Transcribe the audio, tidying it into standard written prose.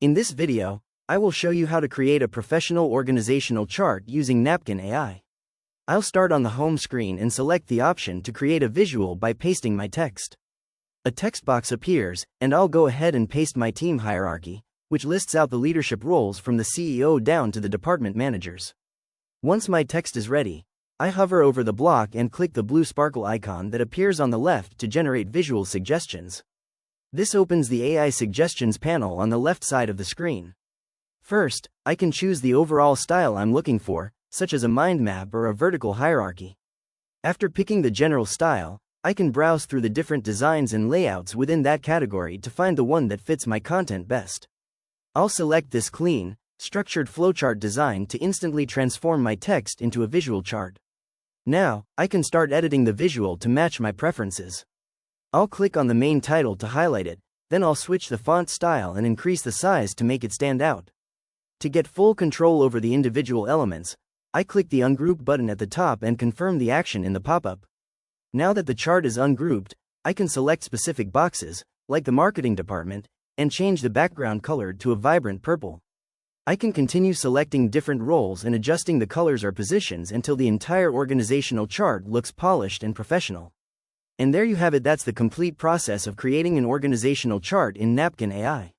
In this video, I will show you how to create a professional organizational chart using Napkin AI. I'll start on the home screen and select the option to create a visual by pasting my text. A text box appears, and I'll go ahead and paste my team hierarchy, which lists out the leadership roles from the CEO down to the department managers. Once my text is ready, I hover over the block and click the blue sparkle icon that appears on the left to generate visual suggestions. This opens the AI Suggestions panel on the left side of the screen. First, I can choose the overall style I'm looking for, such as a mind map or a vertical hierarchy. After picking the general style, I can browse through the different designs and layouts within that category to find the one that fits my content best. I'll select this clean, structured flowchart design to instantly transform my text into a visual chart. Now, I can start editing the visual to match my preferences. I'll click on the main title to highlight it, then I'll switch the font style and increase the size to make it stand out. To get full control over the individual elements, I click the Ungroup button at the top and confirm the action in the pop-up. Now that the chart is ungrouped, I can select specific boxes, like the marketing department, and change the background color to a vibrant purple. I can continue selecting different roles and adjusting the colors or positions until the entire organizational chart looks polished and professional. And there you have it. That's the complete process of creating an organizational chart in Napkin AI.